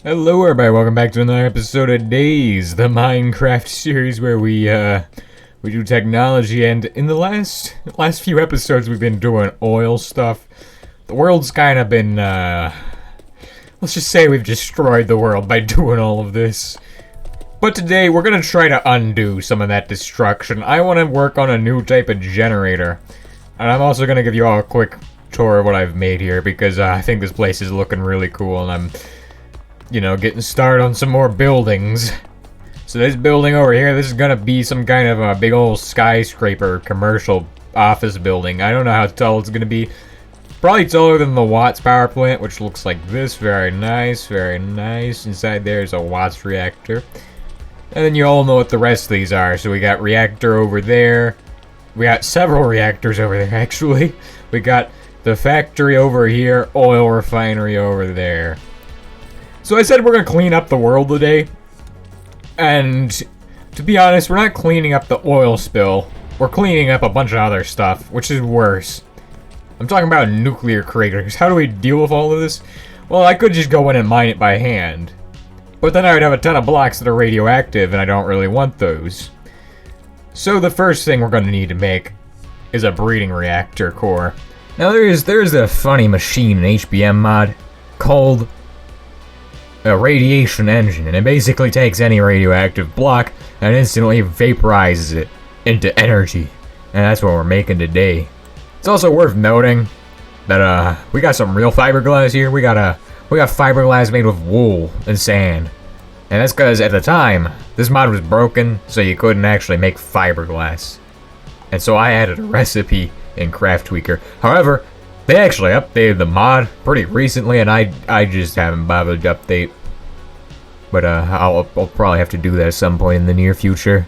Hello everybody, welcome back to another episode of Days, the Minecraft series where we do technology, and in the last few episodes we've been doing oil stuff. The world's kind of been, let's just say we've destroyed the world by doing all of this. But today we're gonna try to undo some of that destruction. I want to work on a new type of generator. And I'm also gonna give you all a quick tour of what I've made here because I think this place is looking really cool and I'm getting started on some more buildings. So this building over here, this is gonna be some kind of a big old skyscraper commercial office building. I don't know how tall it's gonna be. Probably taller than the Watts power plant, which looks like this. Very nice, very nice. Inside there is a Watts reactor. And then you all know what the rest of these are. So we got reactor over there. We got several reactors over there, actually. We got the factory over here, oil refinery over there. So I said we're gonna clean up the world today, and to be honest, we're not cleaning up the oil spill. We're cleaning up a bunch of other stuff, which is worse. I'm talking about nuclear craters. How do we deal with all of this? Well, I could just go in and mine it by hand, but then I would have a ton of blocks that are radioactive, and I don't really want those. So the first thing we're gonna need to make is a breeding reactor core. Now there's a funny machine in HBM mod called a radiation engine, and it basically takes any radioactive block and instantly vaporizes it into energy, and that's what we're making today. It's also worth noting that we got some real fiberglass here. We got fiberglass made with wool and sand, and that's because at the time this mod was broken, so you couldn't actually make fiberglass, and so I added a recipe in Craft Tweaker. However, they actually updated the mod pretty recently, and I just haven't bothered to update. But I'll probably have to do that at some point in the near future.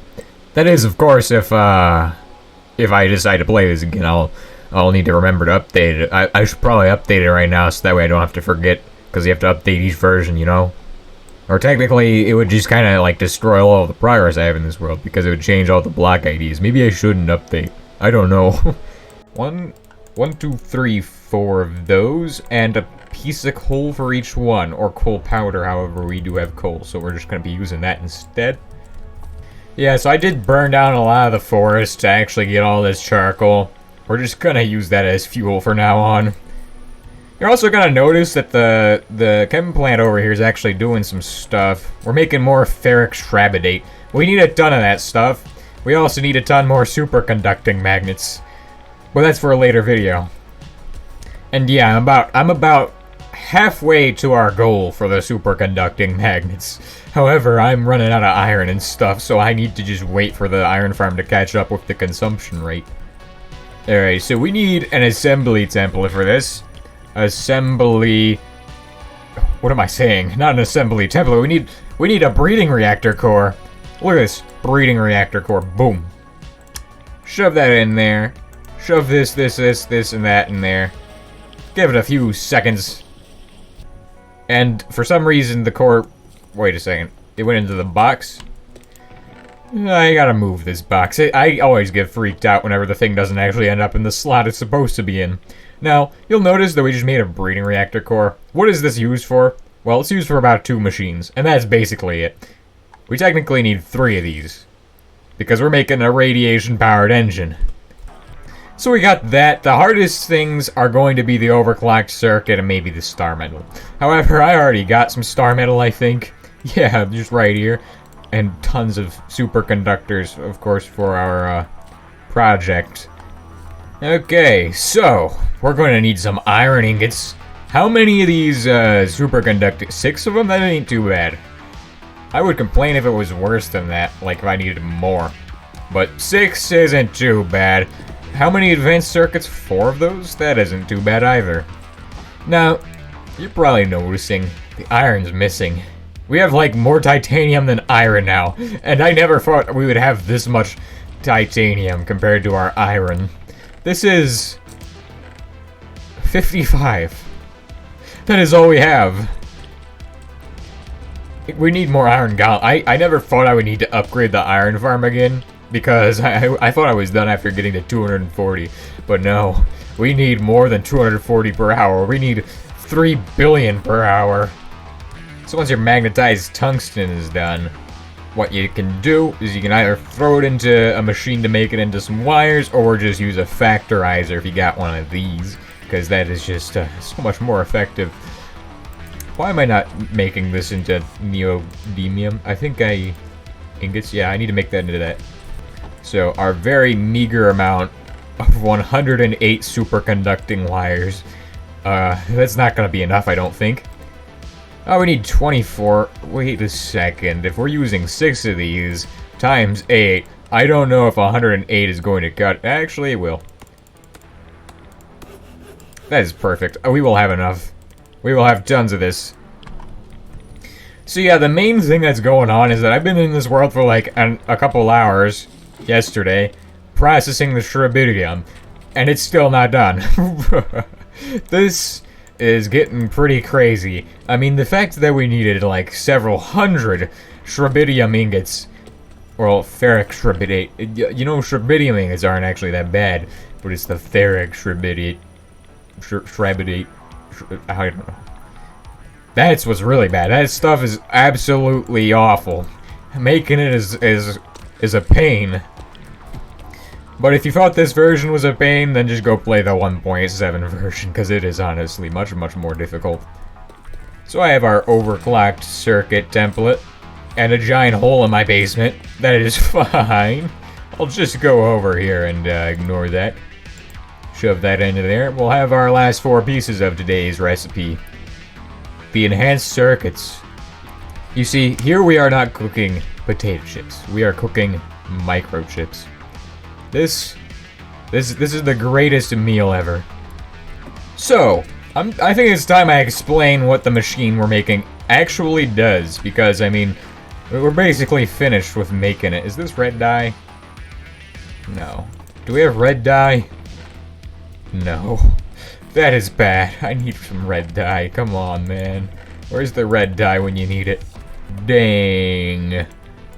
That is, of course, if I decide to play this again, I'll need to remember to update it. I should probably update it right now, so that way I don't have to forget, because you have to update each version, you know? Or technically, it would just kind of like destroy all of the progress I have in this world, because it would change all the block IDs. Maybe I shouldn't update. I don't know. One, two, three, 4 of those, and a piece of coal for each one, or coal powder. However, we do have coal, so we're just going to be using that instead. Yeah, so I did burn down a lot of the forest to actually get all this charcoal. We're just going to use that as fuel from now on. You're also going to notice that the chem plant over here is actually doing some stuff. We're making more ferric trabidate. We need a ton of that stuff. We also need a ton more superconducting magnets. But that's for a later video. And yeah, I'm about halfway to our goal for the superconducting magnets. However, I'm running out of iron and stuff, so I need to just wait for the iron farm to catch up with the consumption rate. Alright, so we need an assembly template for this. Assembly... What am I saying? Not an assembly template. We need a breeding reactor core. Look at this. Breeding reactor core. Boom. Shove that in there. Shove this, and that in there. Give it a few seconds. And for some reason the core... Wait a second. It went into the box? I gotta move this box. I always get freaked out whenever the thing doesn't actually end up in the slot it's supposed to be in. Now, you'll notice that we just made a breeding reactor core. What is this used for? Well, it's used for about 2 machines, and that's basically it. We technically need 3 of these, because we're making a radiation-powered engine. So we got that. The hardest things are going to be the overclocked circuit and maybe the star metal. However, I already got some star metal, I think. Yeah, just right here. And tons of superconductors, of course, for our project. Okay, so we're going to need some iron ingots. How many of these superconductors? 6 of them? That ain't too bad. I would complain if it was worse than that, like if I needed more. But 6 isn't too bad. How many advanced circuits? 4 of those? That isn't too bad either. Now, you're probably noticing the iron's missing. We have like more titanium than iron now, and I never thought we would have this much titanium compared to our iron. This is 55. That is all we have. We need more iron I never thought I would need to upgrade the iron farm again, because I thought I was done after getting to 240, but no, we need more than 240 per hour. We need 3 billion per hour. So once your magnetized tungsten is done, what you can do is you can either throw it into a machine to make it into some wires, or just use a factorizer if you got one of these, because that is just so much more effective. Why am I not making this into neodymium? I think ingots, yeah, I need to make that into that. So our very meager amount of 108 superconducting wires, that's not going to be enough, I don't think. Oh, we need 24. Wait a second. If we're using 6 of these times 8, I don't know if 108 is going to cut. Actually, it will. That is perfect. We will have enough. We will have tons of this. So yeah, the main thing that's going on is that I've been in this world for like a couple hours yesterday, processing the Shrebidium, and it's still not done. This is getting pretty crazy. I mean, the fact that we needed like several hundred Shrebidium ingots, well, ferric Shrebidate. You know, Shrebidium ingots aren't actually that bad, but it's the ferric Shrebidate. I don't know. That's what's really bad. That stuff is absolutely awful. Making it is a pain. But if you thought this version was a pain, then just go play the 1.7 version, because it is honestly much, much more difficult. So I have our overclocked circuit template, and a giant hole in my basement. That is fine. I'll just go over here and ignore that. Shove that into there. We'll have our last 4 pieces of today's recipe. The enhanced circuits. You see, here we are not cooking potato chips. We are cooking microchips. This is the greatest meal ever. So, I think it's time I explain what the machine we're making actually does, because, I mean, we're basically finished with making it. Is this red dye? No. Do we have red dye? No. That is bad. I need some red dye. Come on, man. Where's the red dye when you need it? Dang.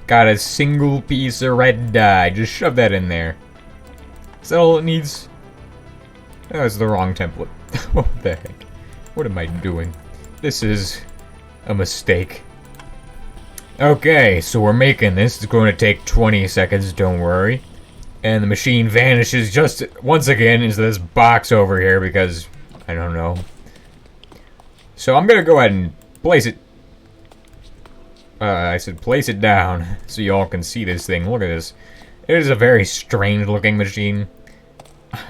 Got a single piece of red dye. Just shove that in there. Is that all it needs? That was the wrong template. What the heck? What am I doing? This is a mistake. Okay, so we're making this. It's going to take 20 seconds, don't worry. And the machine vanishes just once again into this box over here because I don't know. So I'm gonna go ahead and place it. I said place it down so y'all can see this thing. Look at this. It is a very strange looking machine.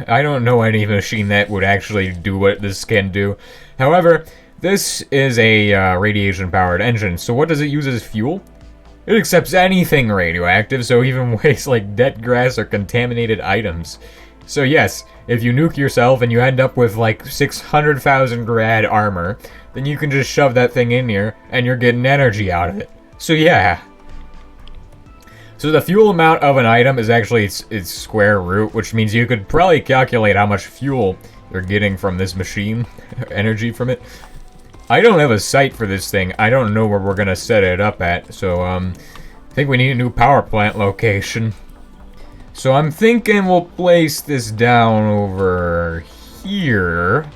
I don't know any machine that would actually do what this can do. However, this is a radiation powered engine. So what does it use as fuel? It accepts anything radioactive, so even waste like dead grass or contaminated items. So yes, if you nuke yourself and you end up with like 600,000 grad armor, then you can just shove that thing in here and you're getting energy out of it. So yeah. So the fuel amount of an item is actually its square root, which means you could probably calculate how much fuel you're getting from this machine, energy from it. I don't have a site for this thing. I don't know where we're gonna set it up at, so I think we need a new power plant location. So I'm thinking we'll place this down over here.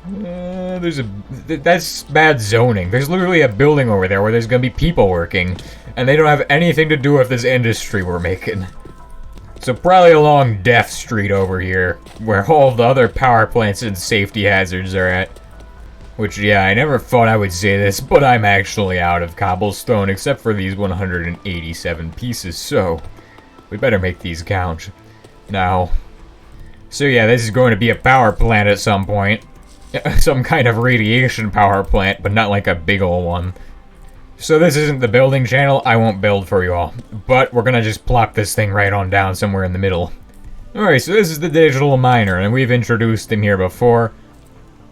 That's bad zoning. There's literally a building over there where there's gonna be people working, and they don't have anything to do with this industry we're making. So probably along Death Street over here, where all the other power plants and safety hazards are at. Which, yeah, I never thought I would say this, but I'm actually out of cobblestone, except for these 187 pieces, so we better make these count. Now, so yeah, this is going to be a power plant at some point. Some kind of radiation power plant, but not like a big ol' one. So this isn't the building channel, I won't build for you all. But we're gonna just plop this thing right on down somewhere in the middle. Alright, so this is the digital miner, and we've introduced him here before.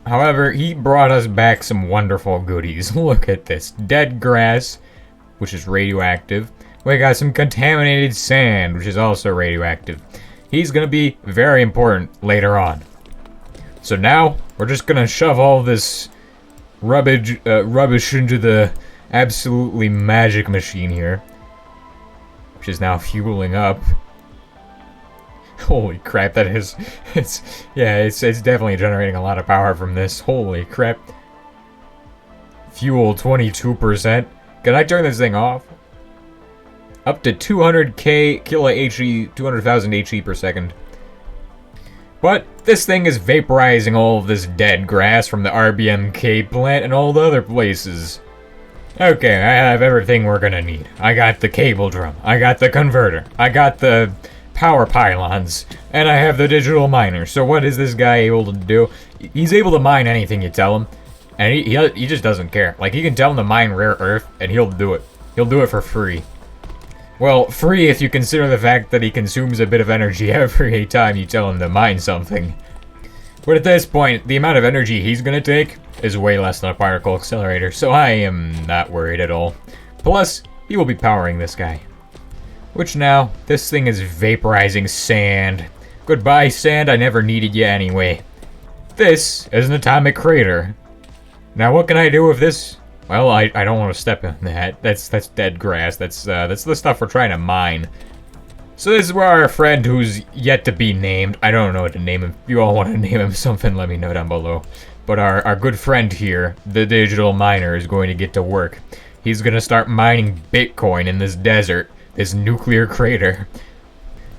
However, he brought us back some wonderful goodies. Look at this. Dead grass, which is radioactive. We got some contaminated sand, which is also radioactive. He's going to be very important later on. So now, we're just going to shove all this rubbish into the absolutely magic machine here. Which is now fueling up. Holy crap, that is, it's definitely generating a lot of power from this. Holy crap. Fuel 22%. Can I turn this thing off? Up to 200k kilo HE, 200,000 HE per second. But this thing is vaporizing all of this dead grass from the RBMK plant and all the other places. Okay, I have everything we're gonna need. I got the cable drum, I got the converter, I got the power pylons, and I have the digital miner. So what is this guy able to do? He's able to mine anything you tell him, and he just doesn't care. Like, you can tell him to mine rare earth, and he'll do it. He'll do it for free. Well, free if you consider the fact that he consumes a bit of energy every time you tell him to mine something. But at this point, the amount of energy he's gonna take is way less than a particle accelerator, so I am not worried at all. Plus, he will be powering this guy. Which now, this thing is vaporizing sand. Goodbye, sand, I never needed you anyway. This is an atomic crater. Now what can I do with this? Well, I don't want to step in that. That's dead grass. That's the stuff we're trying to mine. So this is where our friend who's yet to be named, I don't know what to name him. If you all want to name him something, let me know down below. But our good friend here, the digital miner, is going to get to work. He's going to start mining Bitcoin in this desert, this nuclear crater.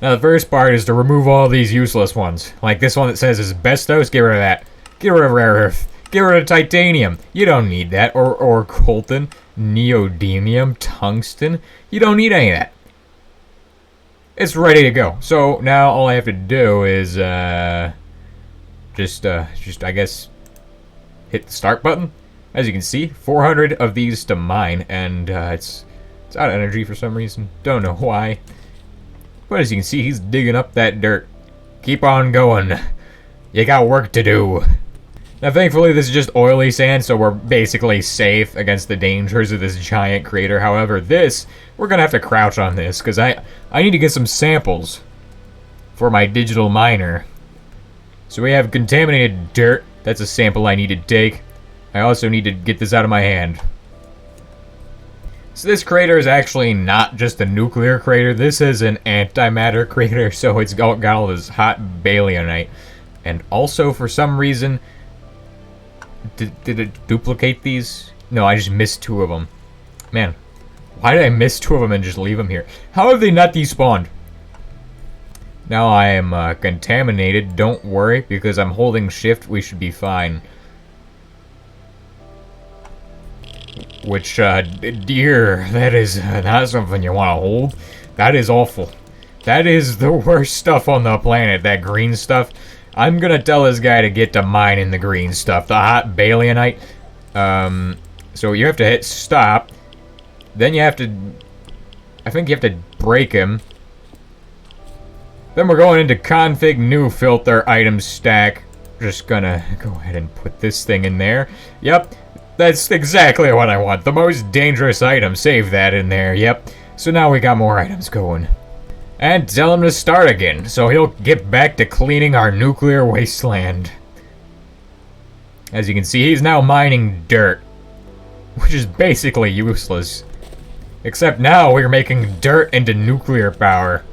Now the first part is to remove all these useless ones. Like this one that says asbestos, get rid of that. Get rid of rare earth. Get rid of titanium. You don't need that. Or coltan, neodymium, tungsten. You don't need any of that. It's ready to go. So now all I have to do is just I guess hit the start button. As you can see, 400 of these to mine, and it's out of energy for some reason. Don't know why. But as you can see, he's digging up that dirt. Keep on going. You got work to do. Now, thankfully, this is just oily sand, so we're basically safe against the dangers of this giant crater. However, we're gonna have to crouch on this, because I need to get some samples for my digital miner. So we have contaminated dirt. That's a sample I need to take. I also need to get this out of my hand. So this crater is actually not just a nuclear crater. This is an antimatter crater, so it's got all this hot baleonite. And also, for some reason... Did it duplicate these? No, I just missed 2 of them. Man, why did I miss 2 of them and just leave them here? How have they not despawned? Now I am contaminated. Don't worry, because I'm holding shift. We should be fine. Which, dear, that is not something you want to hold. That is awful. That is the worst stuff on the planet, that green stuff. I'm gonna tell this guy to get to mining the green stuff, the hot baleonite. So you have to hit stop. Then you have to... I think you have to break him. Then we're going into config new filter item stack. Just gonna go ahead and put this thing in there. Yep, that's exactly what I want. The most dangerous item, save that in there, yep. So now we got more items going. And tell him to start again, so he'll get back to cleaning our nuclear wasteland. As you can see, he's now mining dirt, which is basically useless. Except now we're making dirt into nuclear power.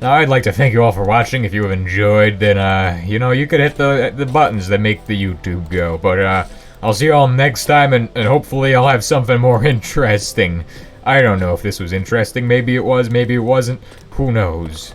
Now I'd like to thank you all for watching. If you have enjoyed, then you know, you could hit the buttons that make the YouTube go. But I'll see you all next time, and hopefully I'll have something more interesting. I don't know if this was interesting. Maybe it was, maybe it wasn't. Who knows?